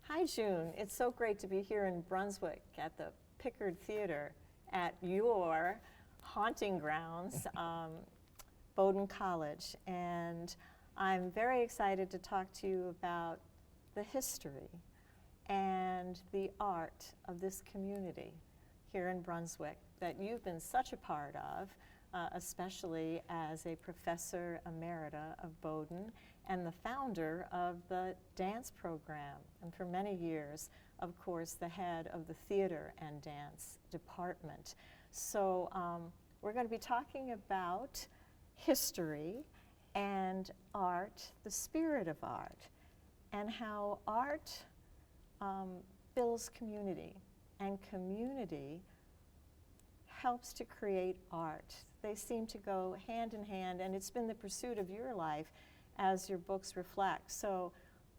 Hi, June. It's so great to be here in Brunswick at the Pickard Theater at your haunting grounds, Bowdoin College. And I'm very excited to talk to you about the history and the art of this community here in Brunswick that you've been such a part of, especially as a professor emerita of Bowdoin and the founder of the dance program, and for many years, of course, the head of the theater and dance department. So we're going to be talking about history and art, the spirit of art, and how art builds community, and community helps to create art. They seem to go hand in hand, and it's been the pursuit of your life as your books reflect. So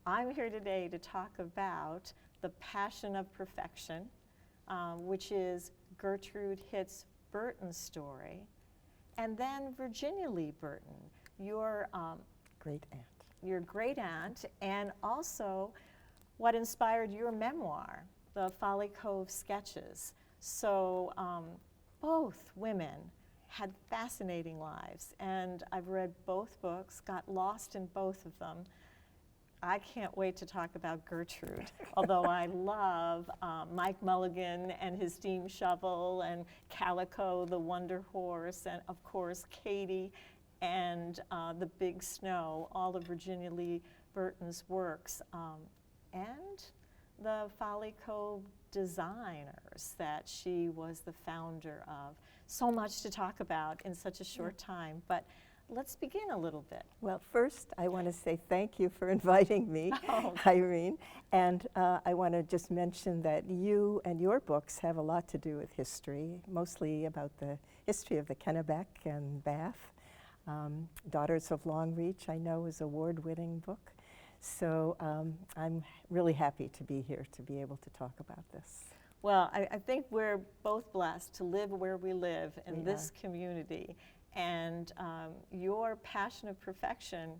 I'm here today to talk about The Passion of Perfection, which is Gertrude Hitz Burton's story, and then Virginia Lee Burton, your great aunt. Your great aunt, and also what inspired your memoir, The Folly Cove Sketches. So both women had fascinating lives, and I've read both books, got lost in both of them. I can't wait to talk about Gertrude, although I love Mike Mulligan and his steam shovel, and Calico the Wonder Horse, and of course Katie and The Big Snow, all of Virginia Lee Burton's works, and the Folly Cove designers that she was the founder of. So much to talk about in such a short time, but let's begin a little bit. Well, first, I want to say thank you for inviting me, Irene. And I want to just mention that you and your books have a lot to do with history, mostly about the history of the Kennebec and Bath. Daughters of Longreach, I know, is an award-winning book. So I'm really happy to be here to be able to talk about this. Well, I think we're both blessed to live where we live in this community. And your Passion of Perfection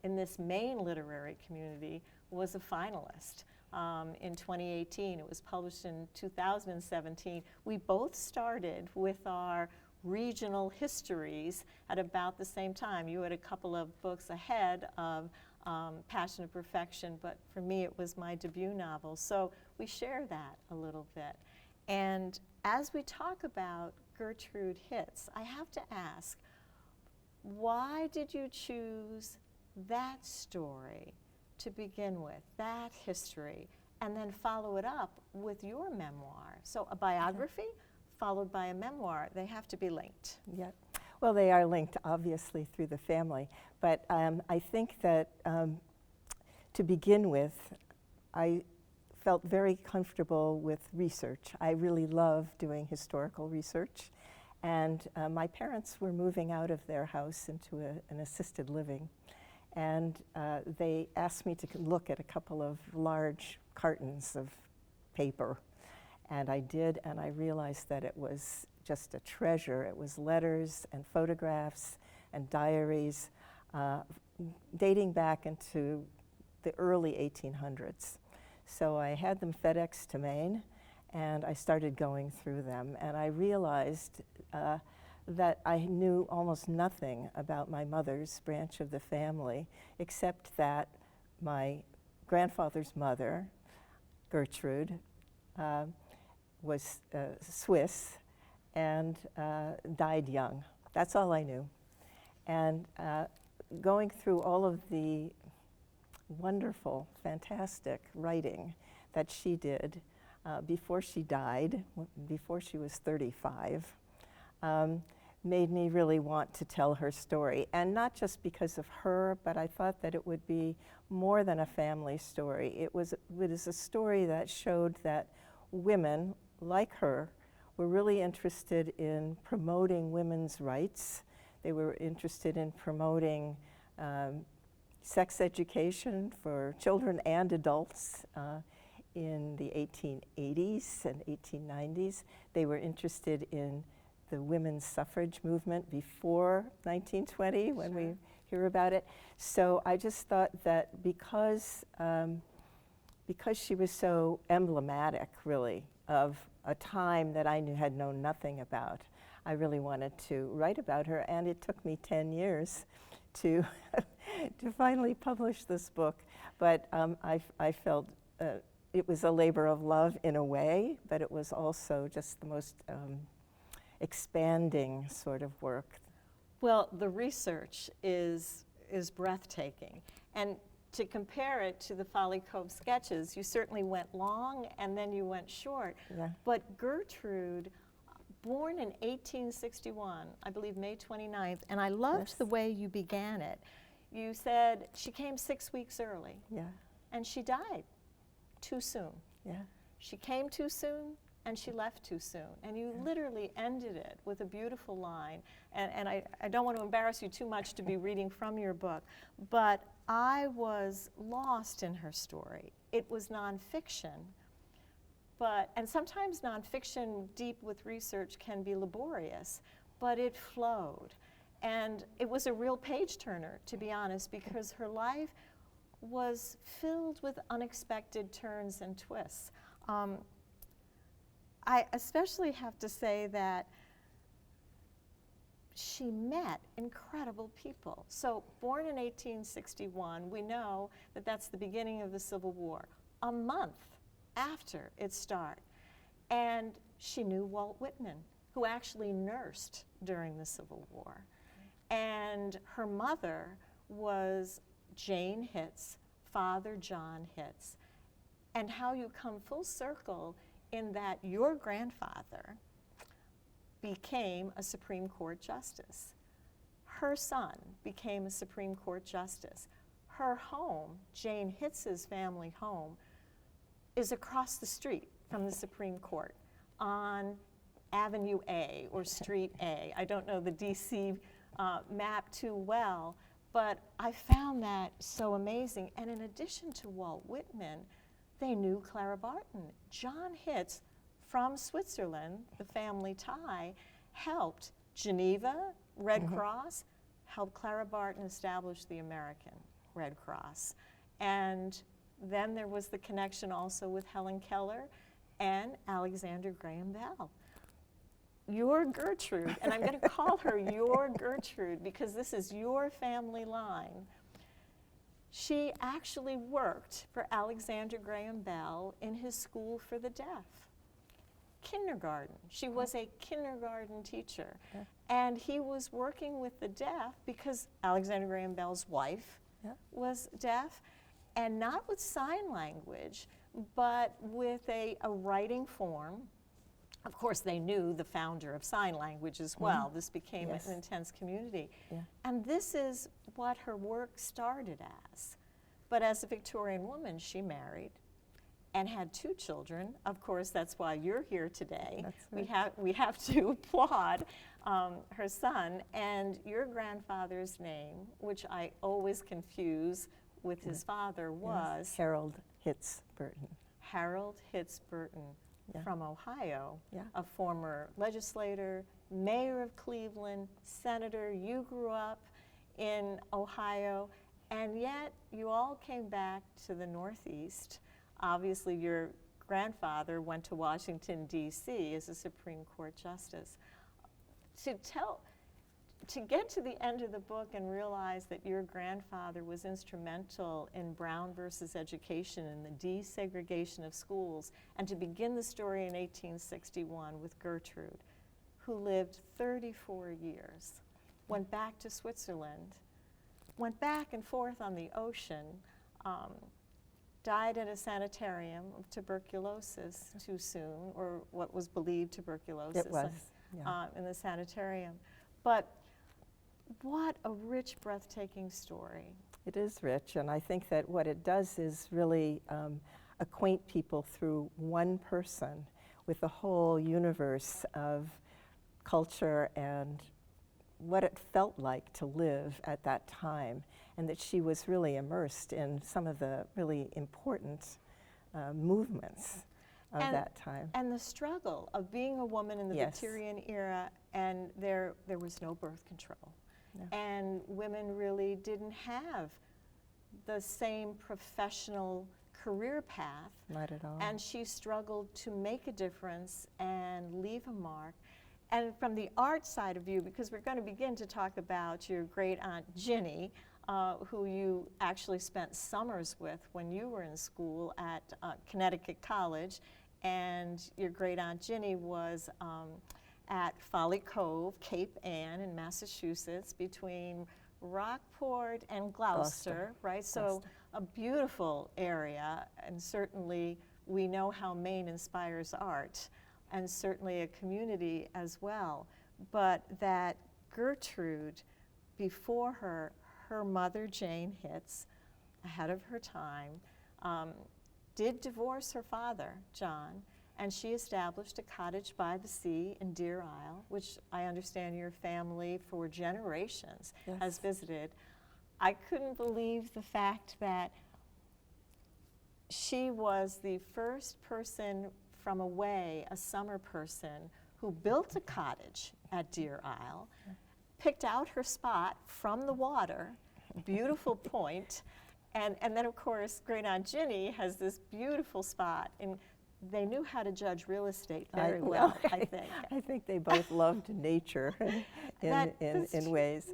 in this Maine literary community was a finalist in 2018. It was published in 2017. We both started with our regional histories at about the same time. You had a couple of books ahead of Passion of Perfection, but for me it was my debut novel. So we share that a little bit. And as we talk about Gertrude Hitz, I have to ask, why did you choose that story to begin with, that history, and then follow it up with your memoir? So a biography followed by a memoir, they have to be linked. Yeah. Well, they are linked, obviously, through the family. But I think that to begin with, I felt very comfortable with research. I really love doing historical research. And my parents were moving out of their house into an assisted living. And they asked me to look at a couple of large cartons of paper. And I did, and I realized that it was just a treasure. It was letters and photographs and diaries dating back into the early 1800s. So I had them FedExed to Maine, and I started going through them. And I realized that I knew almost nothing about my mother's branch of the family, except that my grandfather's mother, Gertrude, was Swiss and died young. That's all I knew. And going through all of the wonderful, fantastic writing that she did before she died, before she was 35, made me really want to tell her story. And not just because of her, but I thought that it would be more than a family story. It was a story that showed that women, like her, were really interested in promoting women's rights. They were interested in promoting sex education for children and adults in the 1880s and 1890s. They were interested in the women's suffrage movement before 1920, when we hear about it. So I just thought that because because she was so emblematic, really, of a time that I had known nothing about, I really wanted to write about her, and it took me 10 years to to finally publish this book. But I felt it was a labor of love in a way, but it was also just the most expanding sort of work. Well, the research is breathtaking. And to compare it to the Folly Cove sketches, you certainly went long and then you went short. Yeah. But Gertrude, born in 1861, I believe May 29th, and I loved Yes. the way you began it. You said she came 6 weeks early Yeah, and she died too soon. yeah. She came too soon and she left too soon. And you literally ended it with a beautiful line. And I don't want to embarrass you too much to be reading from your book, but I was lost in her story. It was nonfiction, and sometimes nonfiction deep with research can be laborious, but it flowed. And it was a real page turner, to be honest, because her life was filled with unexpected turns and twists. I especially have to say that she met incredible people. So born in 1861, we know that that's the beginning of the Civil War, a month after its start. And she knew Walt Whitman, who actually nursed during the Civil War. And her mother was Jane Hitz, father John Hitz. And how you come full circle in that your grandfather became a Supreme Court justice. Her son became a Supreme Court justice. Her home, Jane Hitz's family home, is across the street from the Supreme Court on Avenue A or Street A. I don't know the DC map too well, but I found that so amazing. And in addition to Walt Whitman, they knew Clara Barton. John Hitz from Switzerland, the family tie, helped Geneva Red Cross, helped Clara Barton establish the American Red Cross. And then there was the connection also with Helen Keller and Alexander Graham Bell. Your Gertrude, and I'm going to call her your Gertrude because this is your family line. She actually worked for Alexander Graham Bell in his school for the deaf. Kindergarten. She was a kindergarten teacher. And he was working with the deaf because Alexander Graham Bell's wife was deaf, and not with sign language, but with a writing form. Of course, they knew the founder of sign language as well. This became an intense community. And this is what her work started as. But as a Victorian woman, she married and had 2 children. Of course, that's why you're here today. That's right. We have to applaud her son and your grandfather's name, which I always confuse with his father, was Harold Hitz Burton. Harold Hitz Burton from Ohio, Yeah. a former legislator, mayor of Cleveland, senator. You grew up in Ohio, and yet you all came back to the Northeast. Obviously, your grandfather went to Washington, D.C. as a Supreme Court justice. To get to the end of the book and realize that your grandfather was instrumental in Brown versus Education and the desegregation of schools, and to begin the story in 1861 with Gertrude, who lived 34 years, went back to Switzerland, went back and forth on the ocean, died at a sanitarium of tuberculosis too soon, or what was believed tuberculosis. It was, in the sanitarium. But what a rich, breathtaking story. It is rich, and I think that what it does is really acquaint people through one person with the whole universe of culture and what it felt like to live at that time, and that she was really immersed in some of the really important movements of that time. And the struggle of being a woman in the Victorian era, and there was no birth control. No. And women really didn't have the same professional career path. Not at all. And she struggled to make a difference and leave a mark. And from the art side of you, because we're going to begin to talk about your great aunt Ginny, who you actually spent summers with when you were in school at Connecticut College, and your great aunt Ginny was at Folly Cove, Cape Ann in Massachusetts, between Rockport and Gloucester, right? So a beautiful area, and certainly we know how Maine inspires art, and certainly a community as well. But that Gertrude, before her mother Jane Hitz, ahead of her time, did divorce her father, John, and she established a cottage by the sea in Deer Isle, which I understand your family for generations has visited. I couldn't believe the fact that she was the first person from away, a summer person, who built a cottage at Deer Isle, picked out her spot from the water, beautiful point, and then of course Great Aunt Ginny has this beautiful spot, and they knew how to judge real estate very well, I think. I think they both loved nature in ways.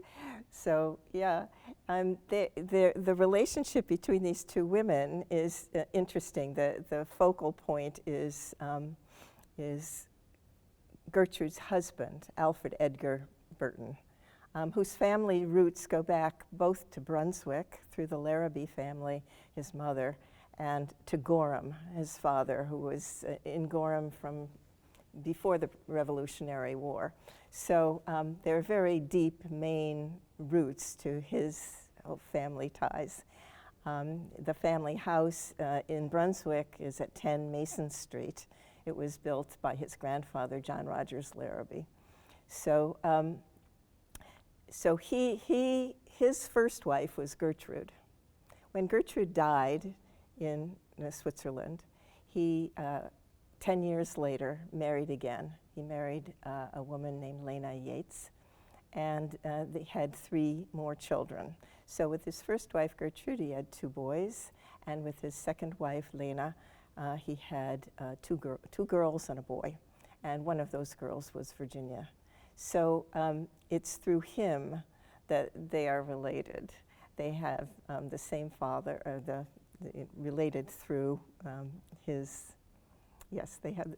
So yeah, the relationship between these two women is interesting. The focal point is Gertrude's husband, Alfred Edgar Burton, whose family roots go back both to Brunswick through the Larrabee family, his mother, and to Gorham, his father, who was in Gorham from before the Revolutionary War. So there are very deep Maine roots to his family ties. The family house in Brunswick is at 10 Mason Street. It was built by his grandfather, John Rogers Larrabee. So, his first wife was Gertrude. When Gertrude died in Switzerland, he, 10 years later, married again. He married a woman named Lena Yates, and they had 3 more children. So with his first wife, Gertrude, he had 2 boys, and with his second wife, Lena, he had 2 girls and a boy, and one of those girls was Virginia. So it's through him that they are related. They have the same father, related through his, yes, they have.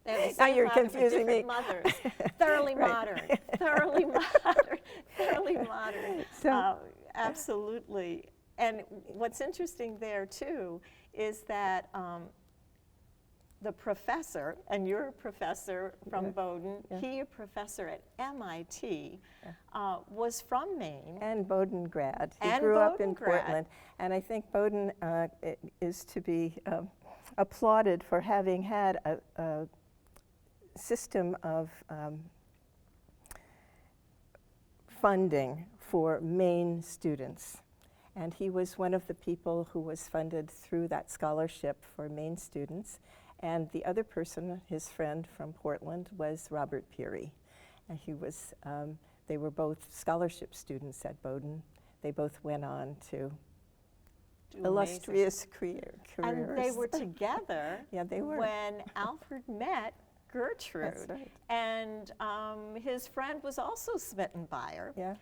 They have the Now same you're father, but confusing me. different mothers. Thoroughly Right. modern, thoroughly modern, thoroughly modern. So- Absolutely. And what's interesting there too is that the professor, and you're a professor from Bowdoin, he a professor at MIT, was from Maine. And Bowdoin grad. He And grew up Bowdoin in grad. Portland, and I think Bowdoin is to be applauded for having had a system of funding for Maine students. And he was one of the people who was funded through that scholarship for Maine students. And the other person, his friend from Portland, was Robert Peary. And he was, they were both scholarship students at Bowdoin. They both went on to Do illustrious careers. And they were together Yeah, they were. when Alfred met Gertrude. That's right. And his friend was also smitten by her. Yeah.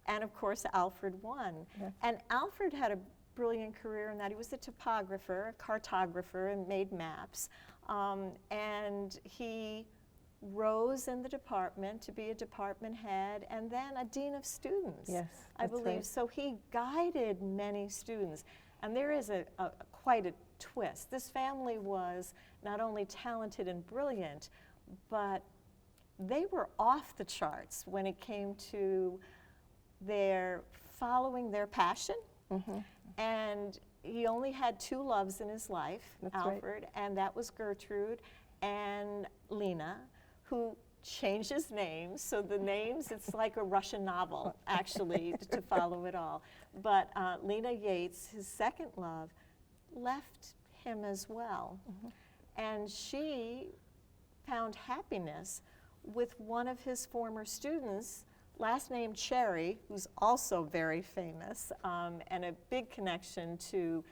And of course, Alfred won. Yeah. And Alfred had a brilliant career in that he was a topographer, a cartographer, and made maps. And he rose in the department to be a department head and then a dean of students, Yes, I that's believe. right. So he guided many students. And there is quite a twist. This family was not only talented and brilliant, but they were off the charts when it came to their following their passion. And he only had 2 loves in his life, That's right. Alfred, and that was Gertrude and Lena, who changes names. So the names, it's like a Russian novel, actually, to follow it all. But Lena Yates, his second love, left him as well. And she found happiness with one of his former students, last name Cherry, who's also very famous, and a big connection to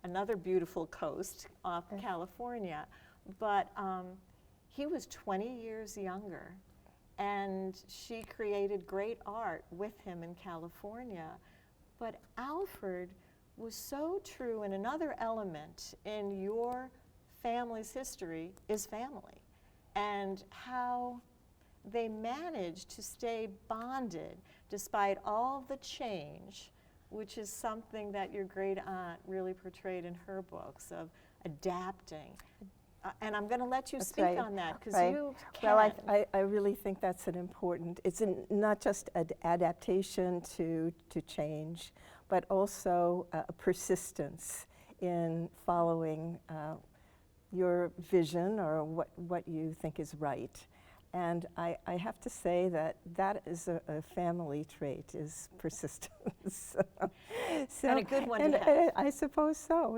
another beautiful coast off California. But he was 20 years younger, and she created great art with him in California. But Alfred was so true, and another element in your family's history is family, and how they managed to stay bonded despite all the change, which is something that your great aunt really portrayed in her books of adapting. And I'm going to let you That's speak right. on that, because Right. you Well, can. I really think that's an important, it's not just an adaptation to change, but also a persistence in following your vision or what you think is right. And I have to say that is a family trait, is persistence. So, And a good one to and, have. I suppose so.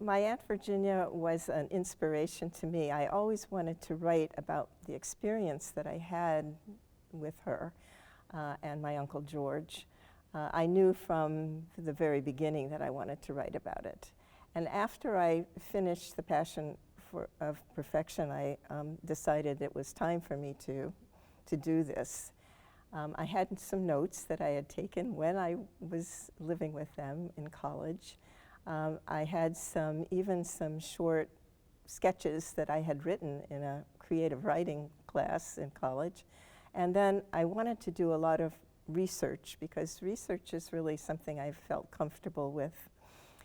My Aunt Virginia was an inspiration to me. I always wanted to write about the experience that I had with her and my Uncle George. I knew from the very beginning that I wanted to write about it. And after I finished The Passion of Perfection, I decided it was time for me to do this. I had some notes that I had taken when I was living with them in college. I had even some short sketches that I had written in a creative writing class in college. And then I wanted to do a lot of research, because research is really something I felt comfortable with.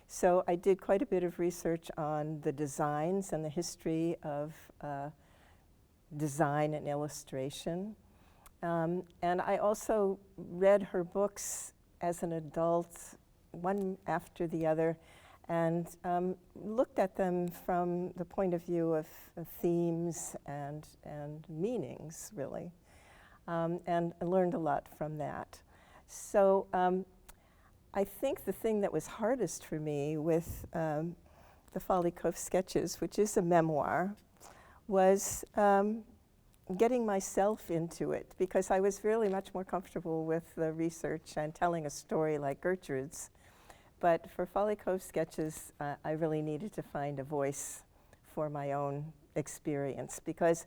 So I did quite a bit of research on the designs and the history of design and illustration. And I also read her books as an adult, one after the other, and looked at them from the point of view of themes and meanings, really, and I learned a lot from that. So I think the thing that was hardest for me with the Folly Cove Sketches, which is a memoir, was getting myself into it, because I was really much more comfortable with the research and telling a story like Gertrude's. But for Folly Cove Sketches, I really needed to find a voice for my own experience, because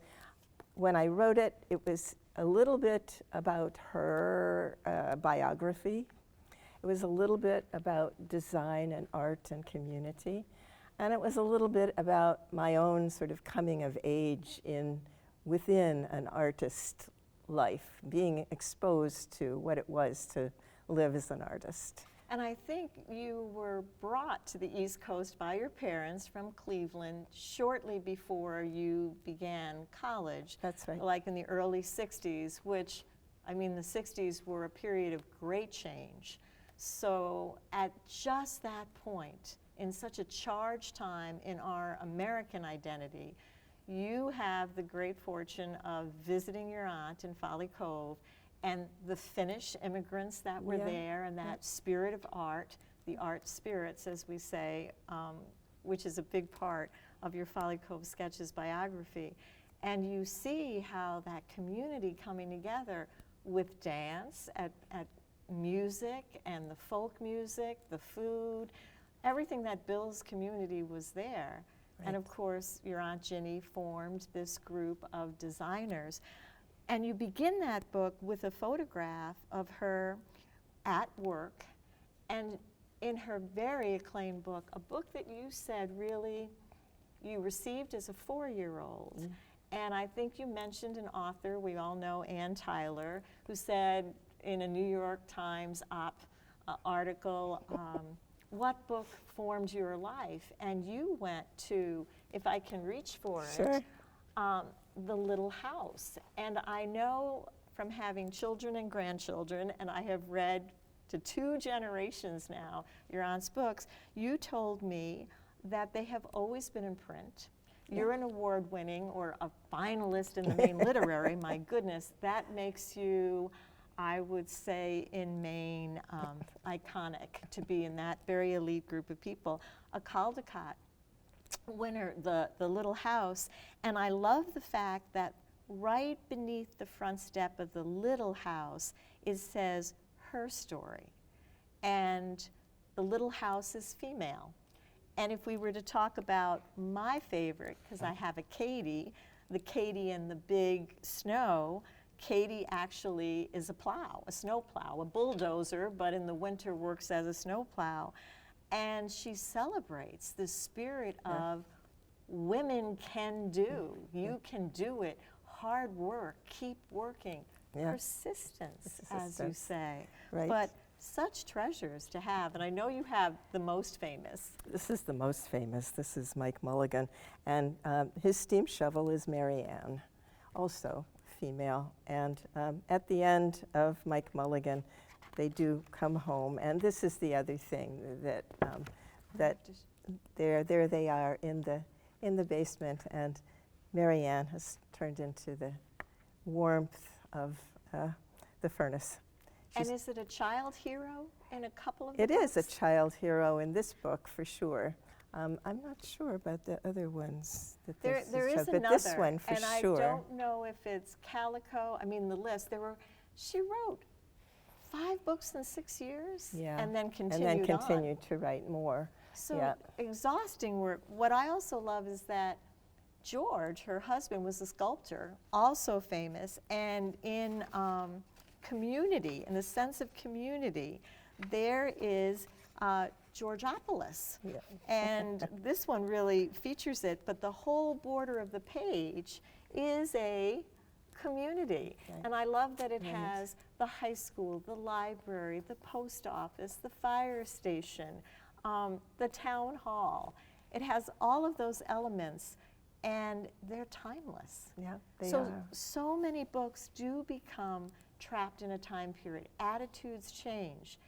when I wrote it, it was a little bit about her biography. It was a little bit about design and art and community. And it was a little bit about my own sort of coming of age within an artist life, being exposed to what it was to live as an artist. And I think you were brought to the East Coast by your parents from Cleveland shortly before you began college. That's right. Like in the early 60s, which, I mean, the 60s were a period of great change. So at just that point, in such a charged time in our American identity, you have the great fortune of visiting your aunt in Folly Cove, and the Finnish immigrants that were there, and that spirit of art, the art spirits, as we say, which is a big part of your Folly Cove Sketches biography. And you see how that community coming together with dance, at music, and the folk music, the food, everything that builds community was there. Right. And of course, your Aunt Ginny formed this group of designers. And you begin that book with a photograph of her at work, and in her very acclaimed book, a book that you said really you received as a 4-year-old. Mm. And I think you mentioned an author, we all know Ann Tyler, who said in a New York Times article, what book formed your life? And you went to, if I can reach for it, The Little House. And I know from having children and grandchildren, and I have read to 2 generations now your aunt's books, you told me that they have always been in print. You're an award-winning or a finalist in the Maine Literary. My goodness, that makes you, I would say, in Maine, iconic to be in that very elite group of people. A Caldecott winner, the Little House. And I love the fact that right beneath the front step of the Little House, it says her story. And the little house is female. And if we were to talk about my favorite, because I have a Katie, the Katie in the big snow, Katie actually is a plow, a snow plow, a bulldozer, but in the winter works as a snow plow. And she celebrates the spirit of women can do. You can do it. Hard work, keep working, persistence, as you say. Right. But such treasures to have, and I know you have the most famous. This is the most famous. This is Mike Mulligan, and his steam shovel is Mary Ann, also female. And at the end of Mike Mulligan, they do come home, and this is the other thing that there they are in the basement, and Mary Ann has turned into the warmth of the furnace. And is it a child hero in a couple of It books? is a child hero in this book for sure. I'm not sure about the other ones that There this is but another, this one for and sure. I don't know if it's Calico. I mean, the list. She wrote 5 books in 6 years, Yeah. and then continued and then on. continued to write more. So Yeah. exhausting work. What I also love is that George, her husband, was a sculptor, also famous, and in community, in the sense of community, there is Georgopolis. Yeah. And this one really features it, but the whole border of the page is a community. Right. And I love that it Right. has the high school, the library, the post office, the fire station, the town hall. It has all of those elements, and they're timeless. Yeah, they So, are. so many books do become trapped in a time period. Attitudes change.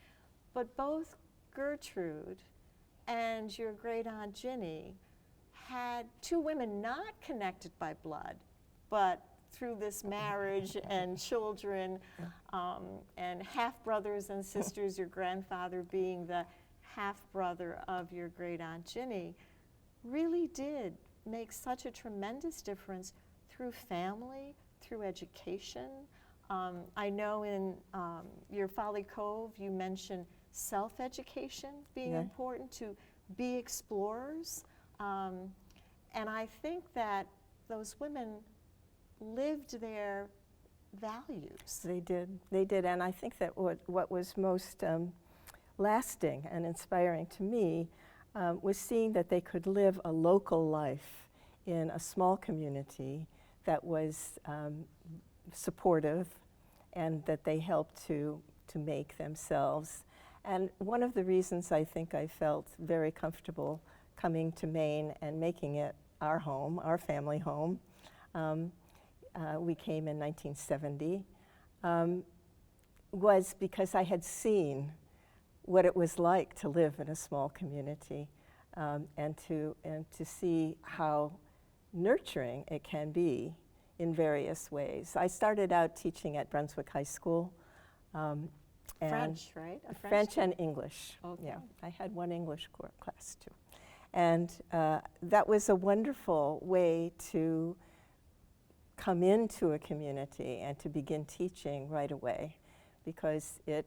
But both Gertrude and your great aunt Ginny had 2 women not connected by blood, but through this marriage and children, and half-brothers and sisters, your grandfather being the half-brother of your great aunt Ginny, really did make such a tremendous difference through family, through education. I know in your Folly Cove, you mentioned self-education being Yeah. important, to be explorers. And I think that those women lived their values. They did, and I think that what was most lasting and inspiring to me was seeing that they could live a local life in a small community that was supportive, and that they helped to make themselves. And one of the reasons I think I felt very comfortable coming to Maine and making it our home, our family home, we came in 1970, was because I had seen what it was like to live in a small community, and to see how nurturing it can be in various ways. I started out teaching at Brunswick High School. And French, right? A French and English. Okay. Yeah, I had one English class too. And that was a wonderful way to come into a community and to begin teaching right away, because it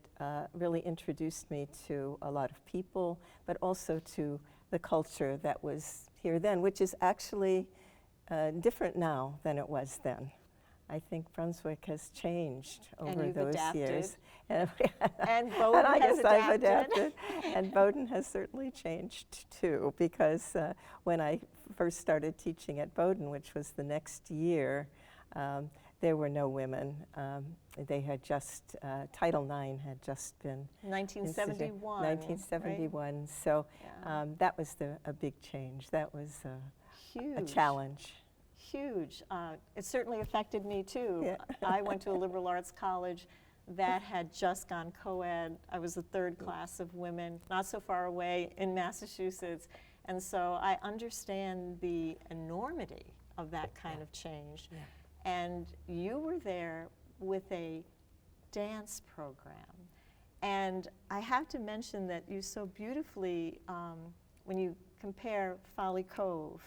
really introduced me to a lot of people, but also to the culture that was here then, which is actually different now than it was then. I think Brunswick has changed over you've those adapted. years. And Bowdoin I has guess I've adapted. And Bowdoin has certainly changed too, because when I first started teaching at Bowdoin, which was the next year, there were no women. They had just, Title IX had just been 1971. 1971. So Yeah. that was a big change. That was a Huge. challenge. Huge. It certainly affected me too. Yeah. I went to a liberal arts college that had just gone co-ed. I was the 3rd class of women, not so far away in Massachusetts. And so I understand the enormity of that kind of change. Yeah. And you were there with a dance program. And I have to mention that you so beautifully, when you compare Folly Cove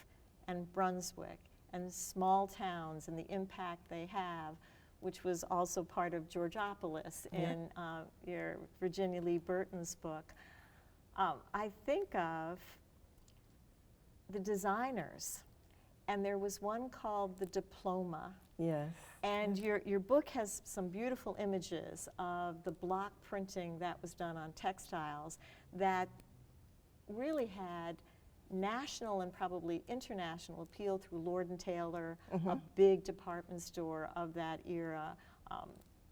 and Brunswick and small towns and the impact they have, which was also part of Georgopolis in your Virginia Lee Burton's book, I think of the designers, and there was one called The Diploma. Yes. And your book has some beautiful images of the block printing that was done on textiles that really had national and probably international appeal through Lord & Taylor, a big department store of that era,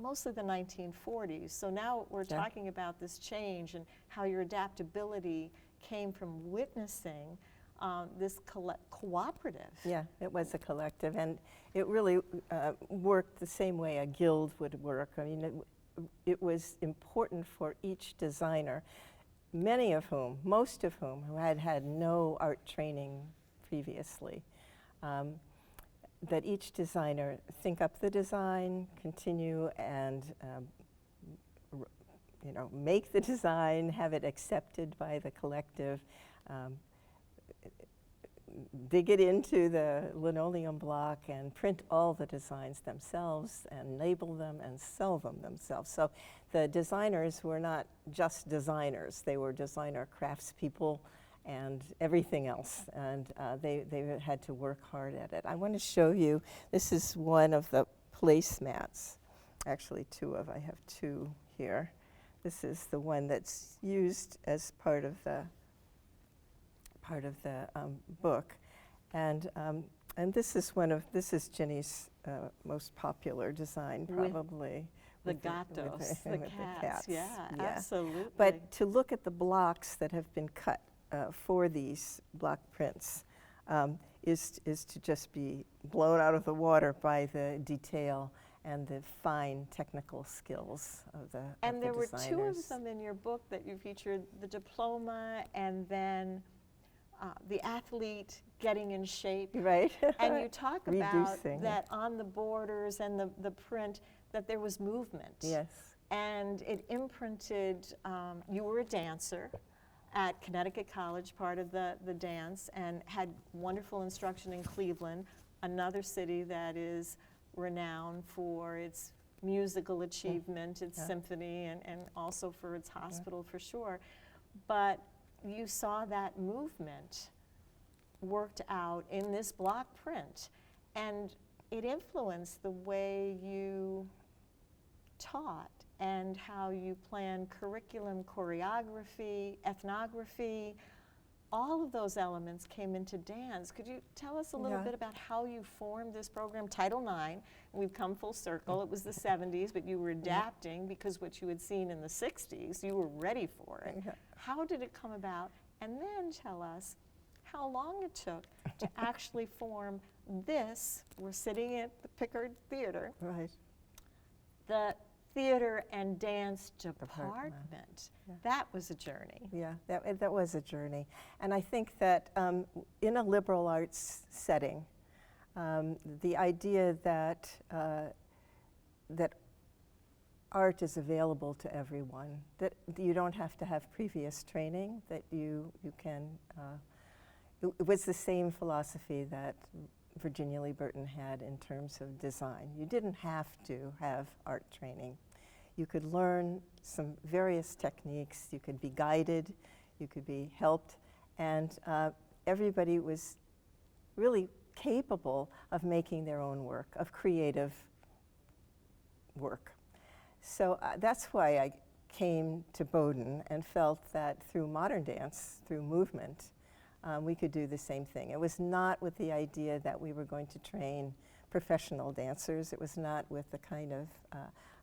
mostly the 1940s. So now we're talking about this change and how your adaptability came from witnessing this cooperative. Yeah, it was a collective, and it really worked the same way a guild would work. I mean, it was important for each designer, many of whom, most of whom, who had had no art training previously, that each designer think up the design, continue and make the design, have it accepted by the collective, dig it into the linoleum block and print all the designs themselves and label them and sell them themselves. So the designers were not just designers, they were designer craftspeople and everything else, and they had to work hard at it. I want to show you, this is one of the placemats, actually I have two here. This is the one that's used as part of the book, and this is Ginny's most popular design, probably. The gatos, the cats, yeah, absolutely. But to look at the blocks that have been cut for these block prints is to just be blown out of the water by the detail and the fine technical skills of the And there were designers. two of them in your book that you featured, the Diploma and then the athlete getting in shape. Right. And you talk about Reducing. that on the borders and the print, that there was movement. Yes. And it imprinted, you were a dancer at Connecticut College, part of the dance, and had wonderful instruction in Cleveland, another city that is renowned for its musical achievement, its symphony, and also for its hospital for sure. But you saw that movement worked out in this block print, and it influenced the way you taught and how you planned curriculum, choreography, ethnography. All of those elements came into dance. Could you tell us a little bit about how you formed this program? Title IX, we've come full circle. It was the 70s, but you were adapting because what you had seen in the 60s, you were ready for it. How did it come about? And then tell us how long it took to actually form this. We're sitting at the Pickard Theater. Right. The theater and dance department. That was a journey. Yeah, that was a journey. And I think that in a liberal arts setting, the idea that that art is available to everyone, that you don't have to have previous training, that you can, it was the same philosophy that Virginia Lee Burton had in terms of design. You didn't have to have art training. You could learn some various techniques, you could be guided, you could be helped, and everybody was really capable of making their own work, of creative work. So that's why I came to Bowdoin and felt that through modern dance, through movement, we could do the same thing. It was not with the idea that we were going to train professional dancers. It was not with the kind of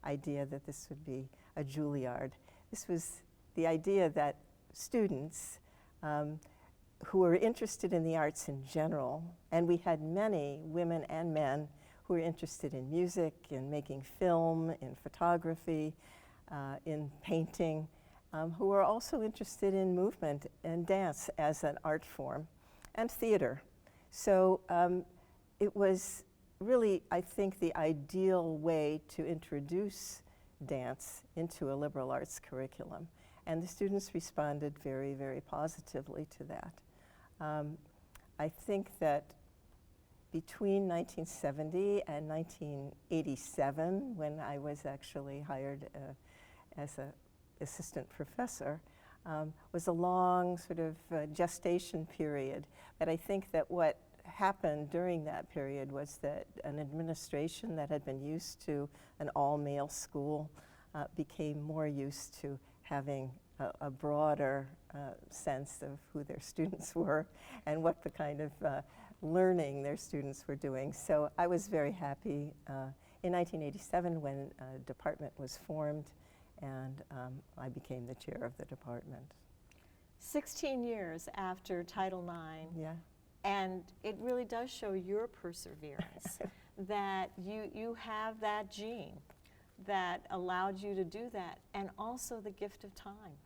idea that this would be a Juilliard. This was the idea that students who were interested in the arts in general, and we had many women and men who were interested in music, in making film, in photography, in painting, who were also interested in movement and dance as an art form, and theater. So it was really, I think, the ideal way to introduce dance into a liberal arts curriculum. And the students responded very, very positively to that. I think that between 1970 and 1987, when I was actually hired as an assistant professor, was a long sort of gestation period. But I think that what happened during that period was that an administration that had been used to an all-male school became more used to having a broader sense of who their students were and what the kind of learning their students were doing. So I was very happy in 1987 when a department was formed, and I became the chair of the department. 16 years after Title IX, Yeah. and it really does show your perseverance that you have that gene that allowed you to do that, and also the gift of time.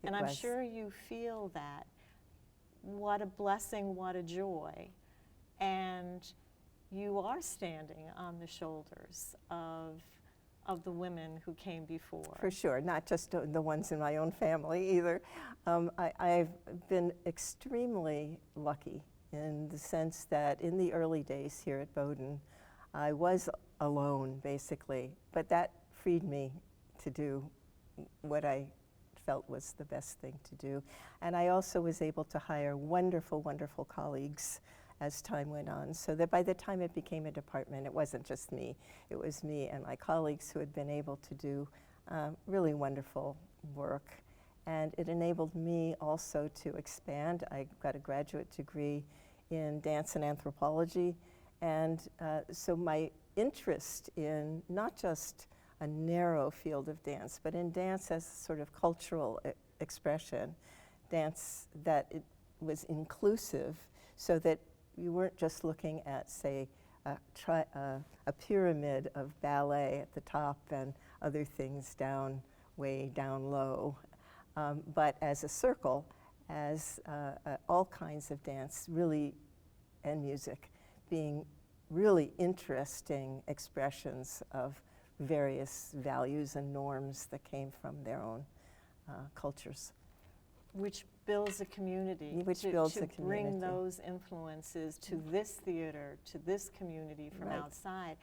And I'm sure you feel that. What a blessing, what a joy. And you are standing on the shoulders of the women who came before. For sure, not just the ones in my own family either. I've been extremely lucky in the sense that in the early days here at Bowdoin, I was alone basically, but that freed me to do what I felt was the best thing to do. And I also was able to hire wonderful, wonderful colleagues as time went on, so that by the time it became a department, it wasn't just me. It was me and my colleagues who had been able to do really wonderful work. And it enabled me also to expand. I got a graduate degree in dance and anthropology. And so my interest in not just a narrow field of dance, but in dance as sort of cultural expression, dance that it was inclusive, so that you weren't just looking at, say, a pyramid of ballet at the top and other things down, way down low, but as a circle, as all kinds of dance, really, and music, being really interesting expressions of various values and norms that came from their own cultures. Which builds a community. Which to, builds to a bring community. those influences to this theater, to this community from Right. outside.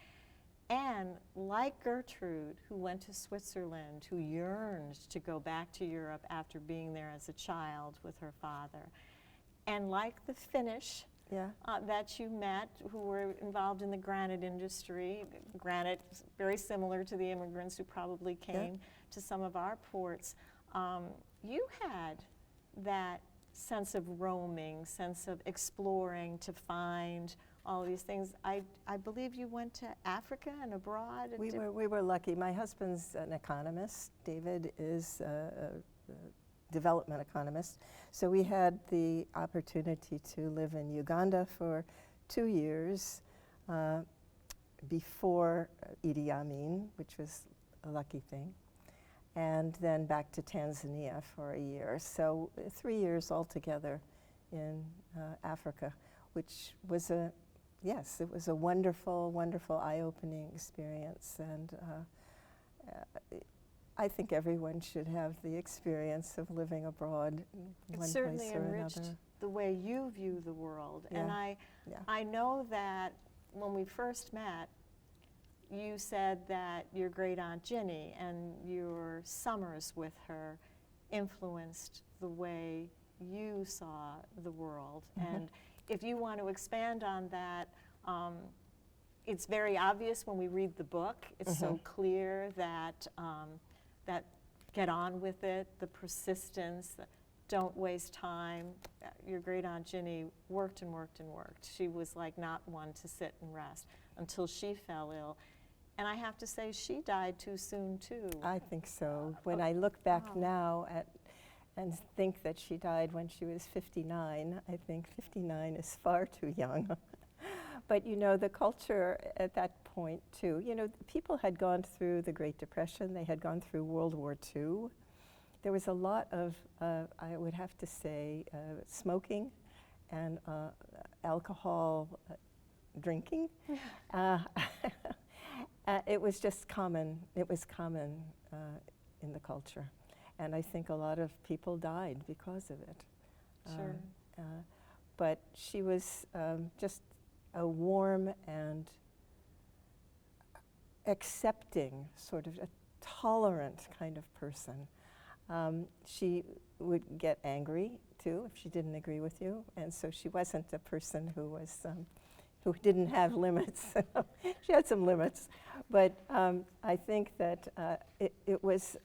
And like Gertrude, who went to Switzerland, who yearned to go back to Europe after being there as a child with her father. And like the Finnish Yeah. that you met, who were involved in the granite industry. Granite, very similar to the immigrants who probably came to some of our ports. You had that sense of roaming, sense of exploring to find all these things. I believe you went to Africa and abroad. We were lucky. My husband's an economist. David is a development economist. So we had the opportunity to live in Uganda for 2 years before Idi Amin, which was a lucky thing, and then back to Tanzania for a year. So 3 years altogether in Africa, which was it was a wonderful, wonderful, eye-opening experience. And I think everyone should have the experience of living abroad in one certainly place or enriched another. the way you view the world. Yeah. And Yeah. I know that when we first met, you said that your great aunt Ginny and your summers with her influenced the way you saw the world. Mm-hmm. And if you want to expand on that, it's very obvious when we read the book. It's so clear that that get on with it, the persistence, don't waste time. Your great aunt Ginny worked and worked and worked. She was like not one to sit and rest until she fell ill. And I have to say, she died too soon too. I think so. When I look back now and think that she died when she was 59, I think 59 is far too young. But you know, the culture at that point too, you know, people had gone through the Great Depression, they had gone through World War II. There was a lot of, I would have to say, smoking and alcohol drinking. It was just common. It was common in the culture. And I think a lot of people died because of it. Sure. But she was just a warm and accepting, sort of a tolerant kind of person. She would get angry too if she didn't agree with you, and so she wasn't a person who was who didn't have limits. She had some limits, but I think that it was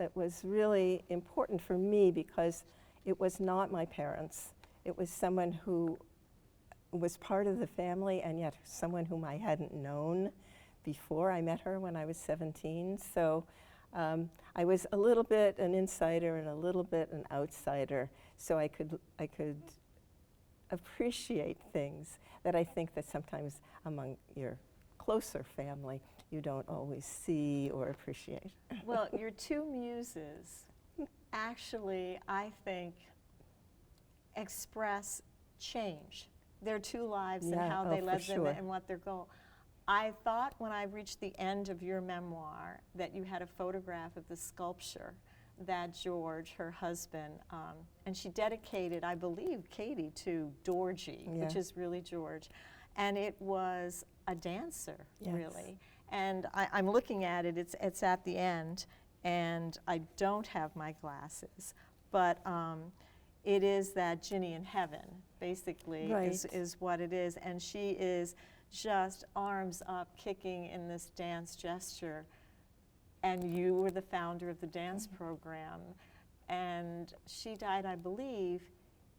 really important for me because it was not my parents. It was someone who was part of the family and yet someone whom I hadn't known before I met her when I was 17. So I was a little bit an insider and a little bit an outsider, so I could appreciate things that I think that sometimes among your closer family you don't always see or appreciate. Well, your two muses actually, I think, express change. Their two lives and how they led them and what their goal. I thought when I reached the end of your memoir that you had a photograph of the sculpture that George, her husband, and she dedicated, I believe, Katie to Dorji, which is really George. And it was a dancer, really. And I'm looking at it, it's at the end, and I don't have my glasses, but it is that Ginny in heaven, basically, is what it is. And she is just arms up, kicking in this dance gesture. And you were the founder of the dance program. And she died, I believe,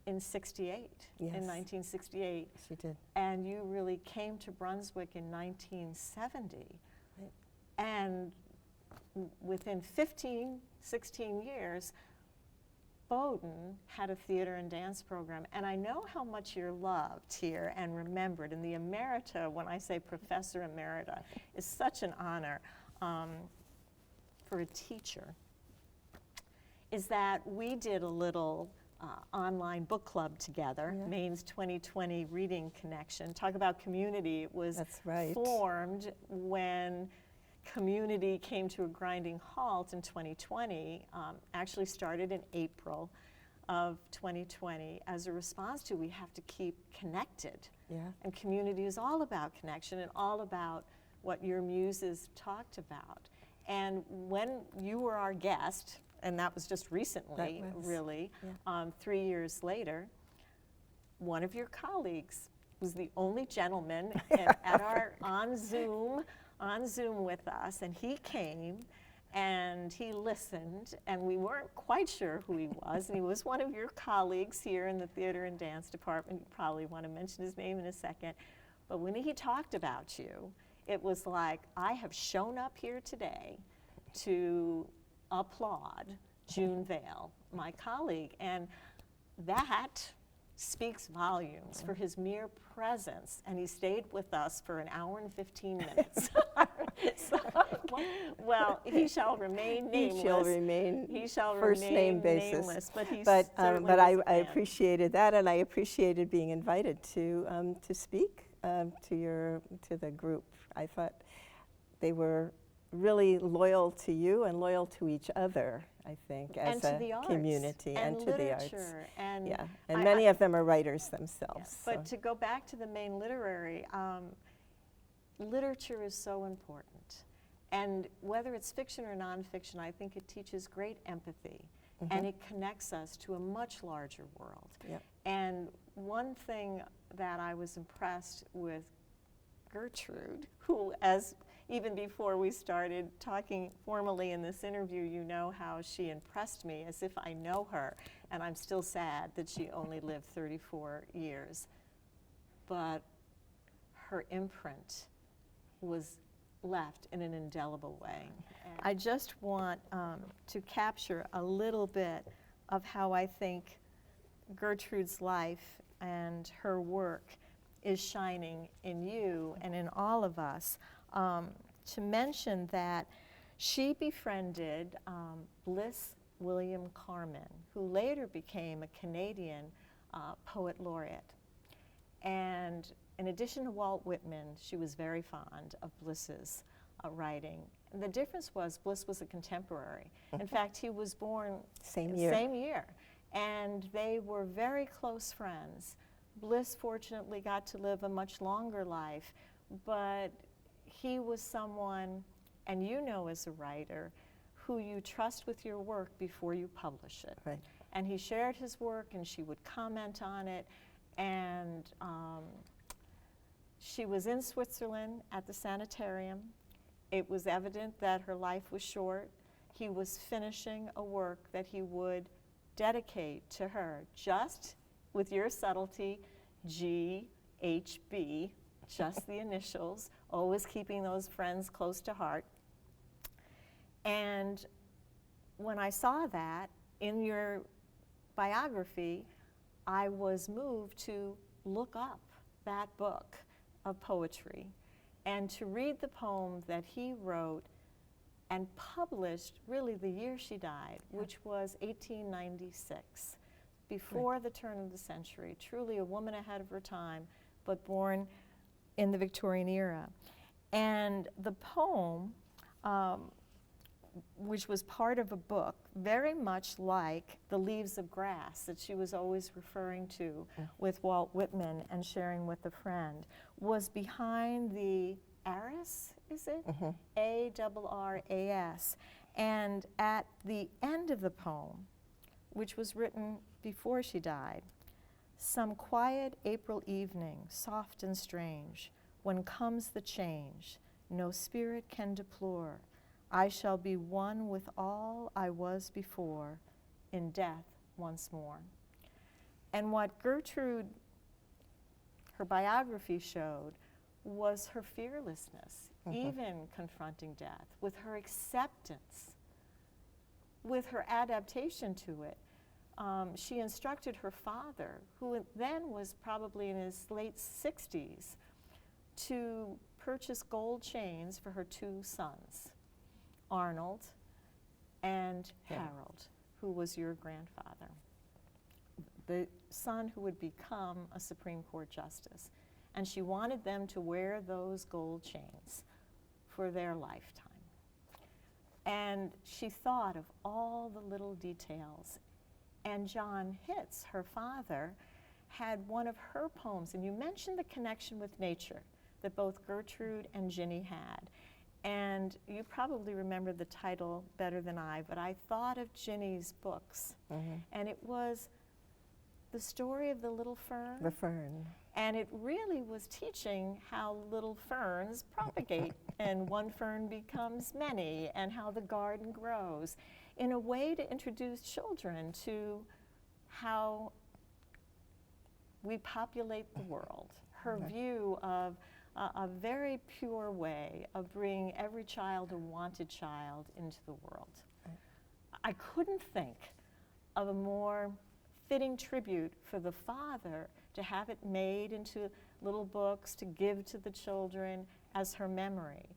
in 68, in 1968. She did. And you really came to Brunswick in 1970. Right. And within 15, 16 years, Bowdoin had a theater and dance program, and I know how much you're loved here and remembered. And the emerita, when I say professor emerita, is such an honor for a teacher, is that we did a little online book club together, Maine's 2020 Reading Connection. Talk about community. It was formed when community came to a grinding halt in 2020, actually started in April of 2020 as a response to we have to keep connected. And community is all about connection and all about what your muses talked about. And when you were our guest, and that was just recently, really, 3 years later, one of your colleagues was the only gentleman at our on Zoom with us, and he came and he listened, and we weren't quite sure who he was, and he was one of your colleagues here in the theater and dance department. You probably want to mention his name in a second, but when he talked about you, it was like, I have shown up here today to applaud June Vale, my colleague, and that speaks volumes for his mere presence, and he stayed with us for an hour and 15 minutes. So, well, he shall remain nameless. He shall remain first name basis. Nameless, but he but I appreciated that, and I appreciated being invited to speak to the group. I thought they were really loyal to you and loyal to each other, I think, as a community, and to the arts. And many of them are writers themselves. But to go back to the Maine Literary, literature is so important. And whether it's fiction or nonfiction, I think it teaches great empathy, and it connects us to a much larger world. And one thing that I was impressed with Gertrude, who, as even before we started talking formally in this interview, you know how she impressed me as if I know her, and I'm still sad that she only lived 34 years. But her imprint was left in an indelible way. And I just want to capture a little bit of how I think Gertrude's life and her work is shining in you and in all of us. To mention that she befriended Bliss William Carman, who later became a Canadian poet laureate. And in addition to Walt Whitman, she was very fond of Bliss's writing. And the difference was Bliss was a contemporary. In fact, he was born same year. And they were very close friends. Bliss fortunately got to live a much longer life, but he was someone, and you know as a writer, who you trust with your work before you publish it. And he shared his work, and she would comment on it. And she was in Switzerland at the sanitarium. It was evident that her life was short. He was finishing a work that he would dedicate to her, just with your subtlety, GHB, just the initials, always keeping those friends close to heart. And when I saw that in your biography, I was moved to look up that book of poetry and to read the poem that he wrote and published really the year she died, which was 1896, before the turn of the century. Truly a woman ahead of her time, but born in the Victorian era. And the poem, which was part of a book, very much like The Leaves of Grass that she was always referring to with Walt Whitman and sharing with a friend, was behind the Arras, is it? A-R-R-A-S. And at the end of the poem, which was written before she died, some quiet April evening, soft and strange, when comes the change, no spirit can deplore, I shall be one with all I was before, in death once more. And what Gertrude, her biography showed, was her fearlessness, even confronting death, with her acceptance, with her adaptation to it. She instructed her father, who then was probably in his late 60s, to purchase gold chains for her two sons, Arnold and Harold, who was your grandfather, the son who would become a Supreme Court justice. And she wanted them to wear those gold chains for their lifetime. And she thought of all the little details. And John Hitz, her father, had one of her poems, and you mentioned the connection with nature that both Gertrude and Ginny had. And you probably remember the title better than I, but I thought of Ginny's books. And it was The Story of the Little Fern. The fern. And it really was teaching how little ferns propagate and one fern becomes many, and how the garden grows, in a way to introduce children to how we populate the world. Her view of a very pure way of bringing every child a wanted child into the world. I couldn't think of a more fitting tribute for the father to have it made into little books to give to the children as her memory.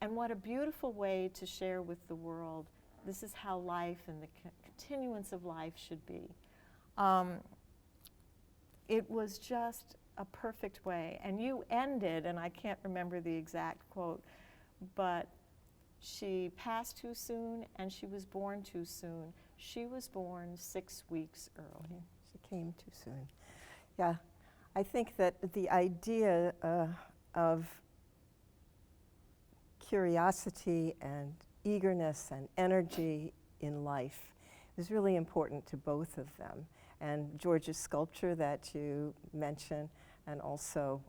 And what a beautiful way to share with the world, this is how life and the continuance of life should be. It was just a perfect way. And you ended, and I can't remember the exact quote, but she passed too soon and she was born too soon. She was born 6 weeks early. She came too soon. Yeah, I think that the idea of curiosity and eagerness and energy in life is really important to both of them. And George's sculpture that you mentioned, and also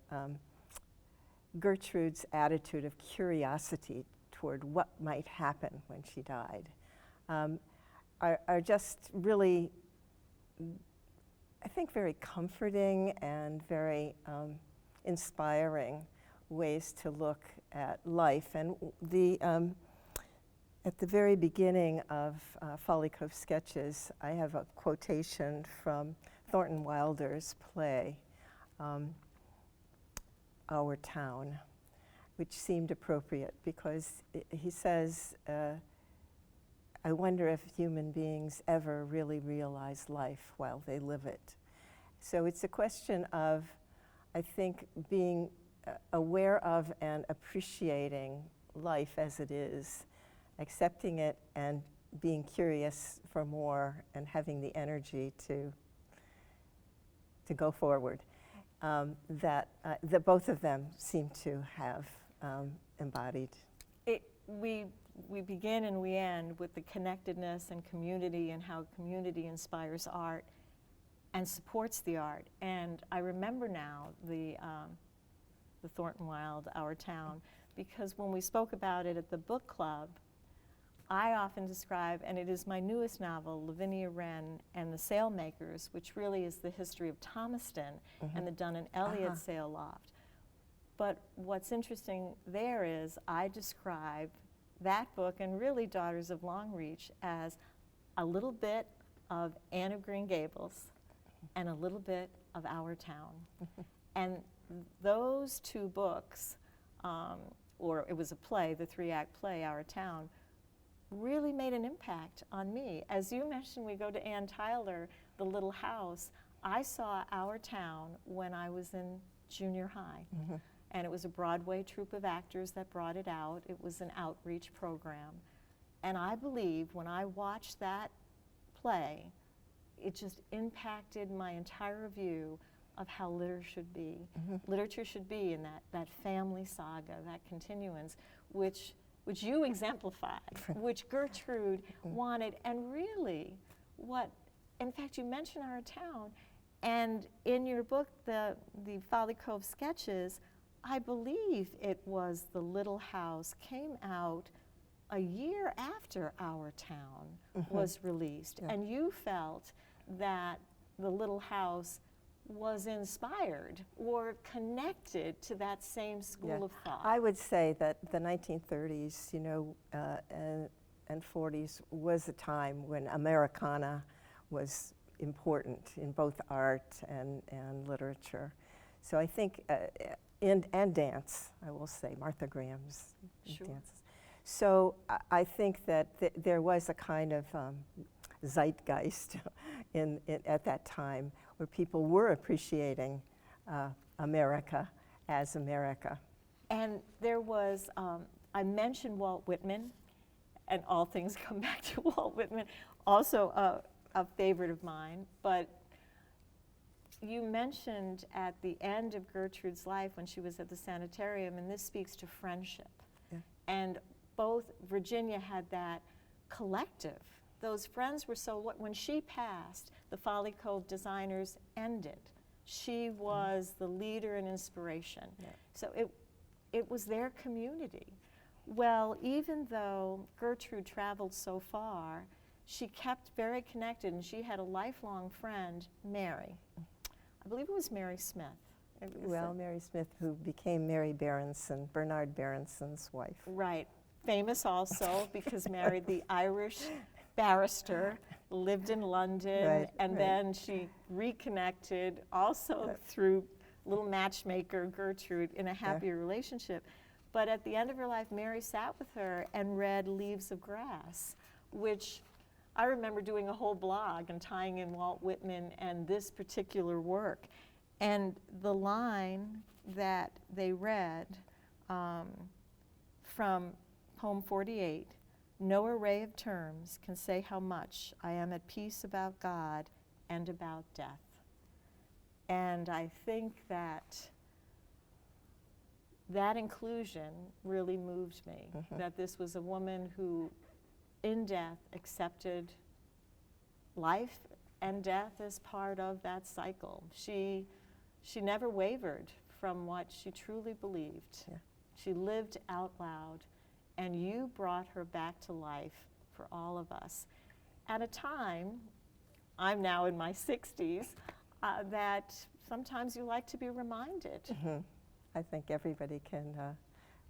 Gertrude's attitude of curiosity toward what might happen when she died, are just really, I think, very comforting and very inspiring ways to look at life. And at the very beginning of Folly Cove Sketches, I have a quotation from Thornton Wilder's play, Our Town, which seemed appropriate because he says, I wonder if human beings ever really realize life while they live it. So it's a question of, I think, being aware of and appreciating life as it is, accepting it and being curious for more and having the energy to go forward. That both of them seem to have embodied. we begin and we end with the connectedness and community and how community inspires art and supports the art. And I remember now the Thornton Wilde, Our Town, because when we spoke about it at the book club, I often describe, and it is my newest novel, Lavinia Wren and the Sailmakers, which really is the history of Thomaston and the Dunn and Elliot sail loft. But what's interesting there is I describe that book and really Daughters of Longreach as a little bit of Anne of Green Gables and a little bit of Our Town. And those two books, or it was a play, the 3-act play, Our Town, really made an impact on me. As you mentioned, we go to Ann Tyler, The Little House. I saw Our Town when I was in junior high. And it was a Broadway troupe of actors that brought it out. It was an outreach program. And I believe when I watched that play, it just impacted my entire view of how literature should be. Literature should be in that family saga, that continuance, which you exemplified, which Gertrude wanted, and really what, in fact, you mentioned Our Town, and in your book, the Folly Cove Sketches, I believe it was The Little House came out a year after Our Town was released, and you felt that The Little House was inspired or connected to that same school of thought. I would say that the 1930s, and 40s was a time when Americana was important in both art and literature. So I think, and dance, I will say, Martha Graham's dances. So I think that there was a kind of zeitgeist at that time where people were appreciating America as America. And there was, I mentioned Walt Whitman, and all things come back to Walt Whitman, also a favorite of mine, but you mentioned at the end of Gertrude's life when she was at the sanitarium, and this speaks to friendship. And both Virginia had that collective. Those friends were when she passed, the Folly Cove designers ended. She was the leader and inspiration. So it was their community. Well, even though Gertrude traveled so far, she kept very connected, and she had a lifelong friend, Mary. I believe it was Mary Smith. Mary Smith, who became Mary Berenson, Bernard Berenson's wife. Right. Famous also because married the Irish barrister, lived in London, and then she reconnected also through little matchmaker Gertrude in a happier relationship. But at the end of her life, Mary sat with her and read Leaves of Grass, which I remember doing a whole blog and tying in Walt Whitman and this particular work. And the line that they read from Poem 48, no array of terms can say how much I am at peace about God and about death. And I think that inclusion really moved me, that this was a woman who, in death, accepted life and death as part of that cycle. She never wavered from what she truly believed. She lived out loud, and you brought her back to life for all of us. At a time, I'm now in my 60s, that sometimes you like to be reminded. I think everybody can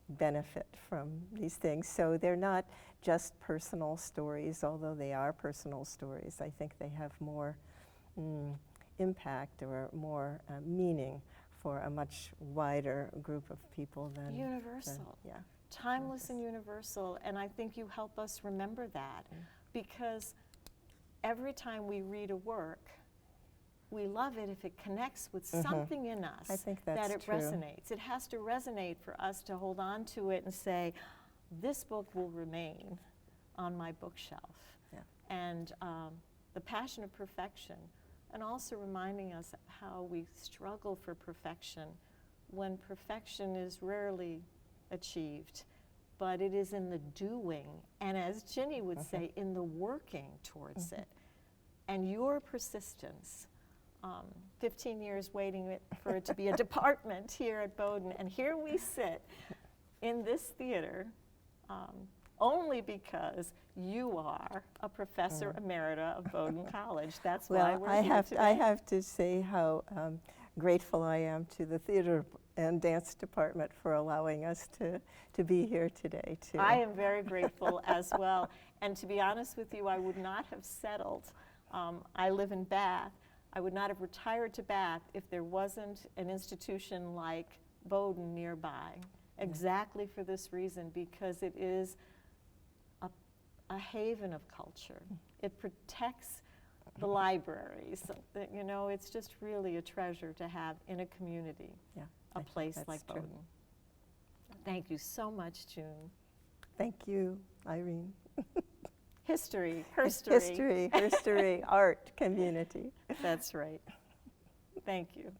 benefit from these things. So they're not just personal stories, although they are personal stories. I think they have more impact or more meaning for a much wider group of people than universal. Timeless and universal, and I think you help us remember that, because every time we read a work, we love it if it connects with something in us. I think that's that it true. Resonates. It has to resonate for us to hold on to it and say, this book will remain on my bookshelf. And the passion of perfection, and also reminding us how we struggle for perfection when perfection is rarely achieved. but it is in the doing, and as Ginny would say, in the working towards it. And your persistence, 15 years waiting for it to be a department here at Bowdoin, and here we sit in this theater only because you are a professor emerita of Bowdoin College. That's why we're here today. I have to say how grateful I am to the theater and dance department for allowing us to be here today, too. I am very grateful as well. And to be honest with you, I would not have settled. I live in Bath. I would not have retired to Bath if there wasn't an institution like Bowdoin nearby, exactly for this reason, because it is a haven of culture. It protects the libraries. You know, it's just really a treasure to have in a community, a place like Bowdoin. Thank you so much, June. Thank you, Irene. History, History, art, community. That's right. Thank you.